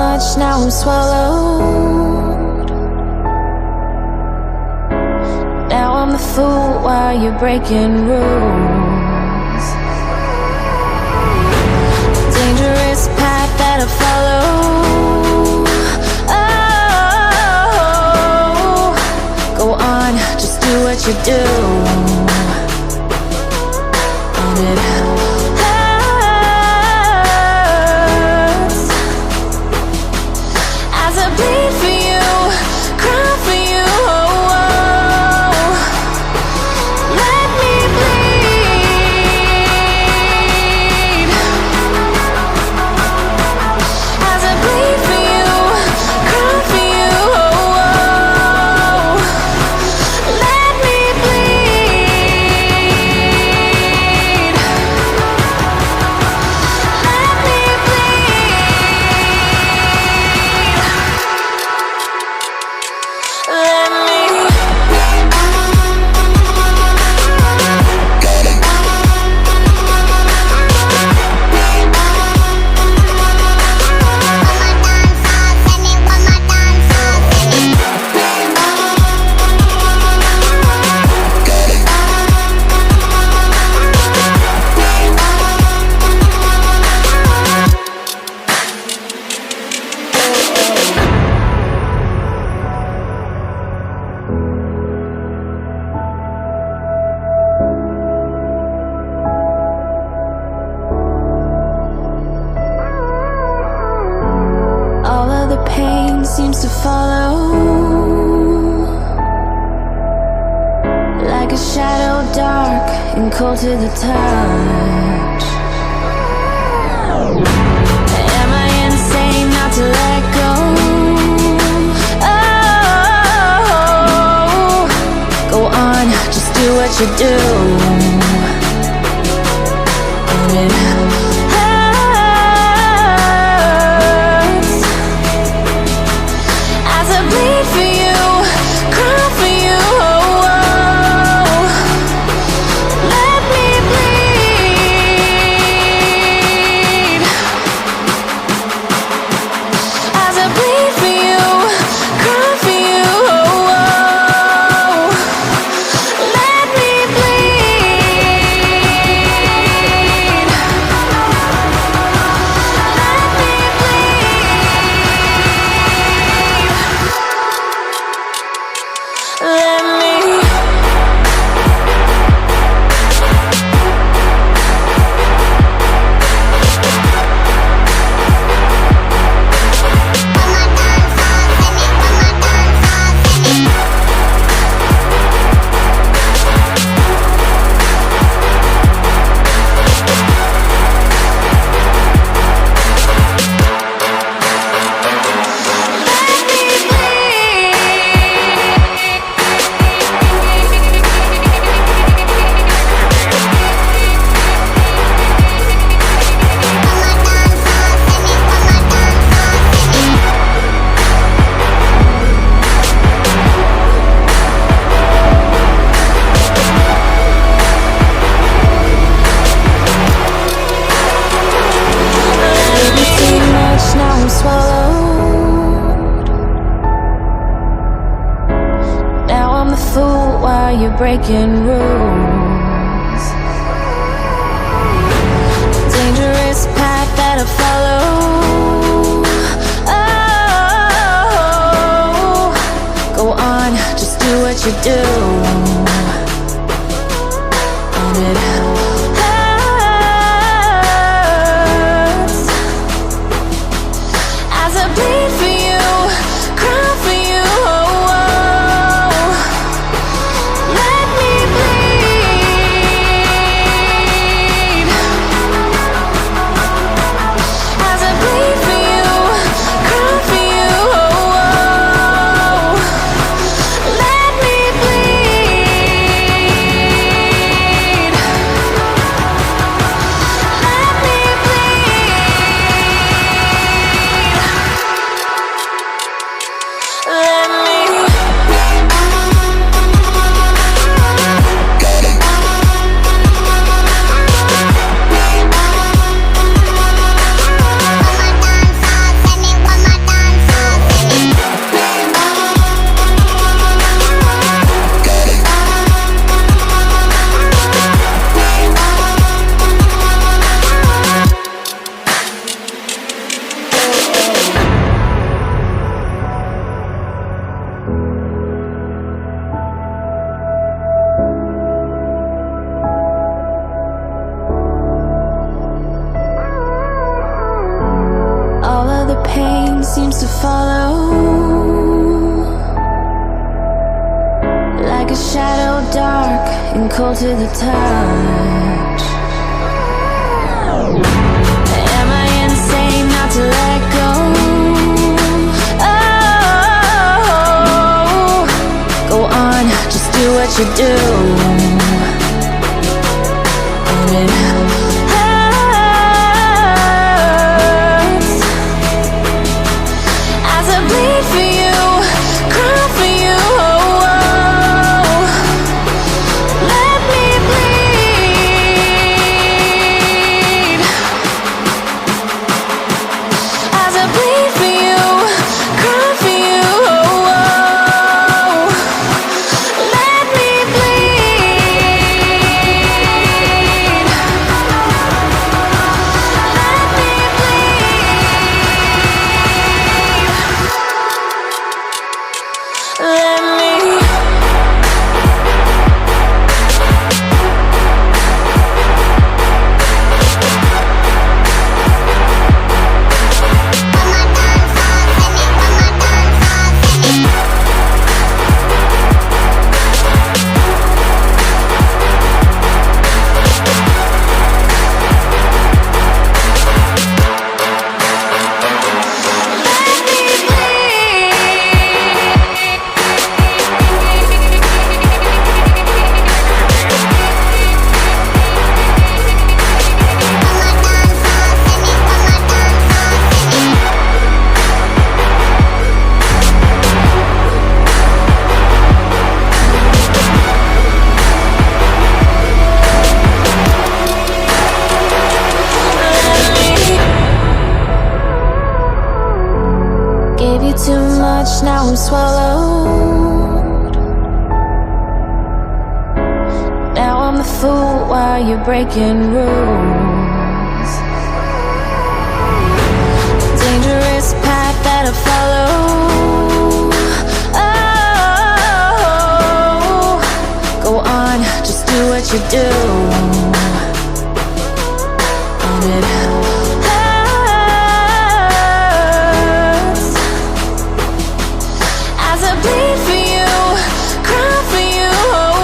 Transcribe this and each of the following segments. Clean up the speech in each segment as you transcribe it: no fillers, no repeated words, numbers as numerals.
much, now I'm swallowed. Now I'm the fool while you're breaking rules. Dangerous path that I follow. Oh, go on, just do what you do. And it hurts as I bleed for you, cry for you. Oh, oh. Let me bleed as I bleed for you, cry for you. Oh, oh. Let me bleed. Let me bleed. Let me. All of the pain seems to follow, like a shadow dark and cold to the touch. Am I insane not to let go? Oh, go on, just do what you do. And it hurts as I bleed for you, cry for you. Oh, oh. Let me bleed as I bleed for you, cry for you. Oh, oh. Let me bleed. Let me bleed. Let me. Now I'm swallowed. Now I'm the fool while you're breaking rules. Dangerous path that I follow. Oh, go on, just do what you do. And it hurts as I bleed for you, cry for you. Oh, oh. Let me bleed as I bleed for you, cry for you. Oh, oh. Let me bleed. and cold to the touch. Am I insane not to let go? Oh, go on, just do what you do. And it hurts as I bleed for you, cry for you. Oh, let me bleed as I bleed for you, cry for you. Oh, let me bleed. Let me bleed. Let me. Gave you too much, now I'm swallowed. Now I'm the fool while you're breaking rules. Dangerous path that I follow. Oh, go on, just do what you do. And it as I bleed for you, cry for you. Oh,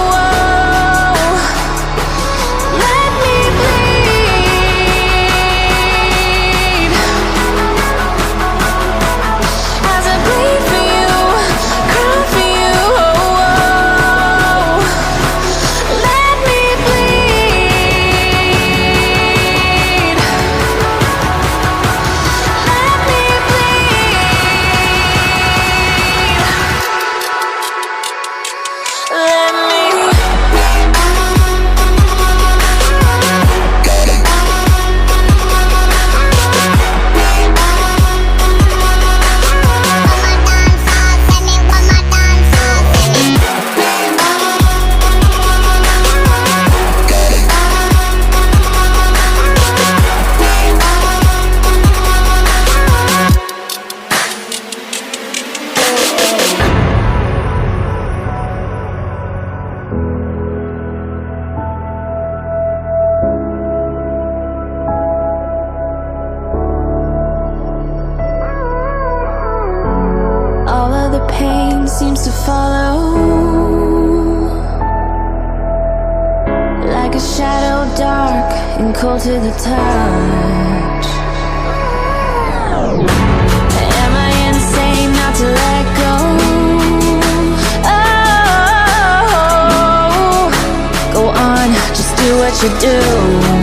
let me bleed as I bleed for you, cry for you. Oh, let me bleed. Let me bleed. Let me. All of the pain seems to follow like a shadow, dark and cold to the touch. Am I insane not to let go? Oh, go on, just do what you do.